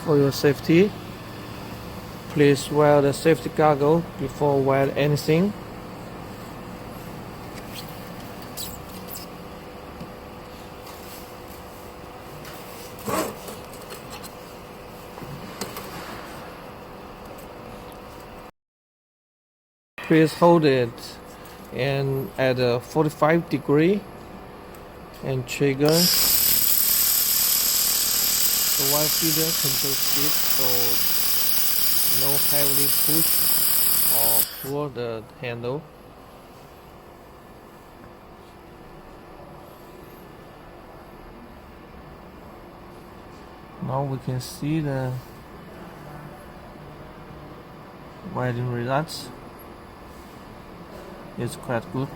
For your safety, please wear the safety goggle before wear anything. Please hold it and at a 45 degree and trigger. The wire feeder controls speed, so no heavily push or pull the handle. Now we can see the welding results. It's quite good.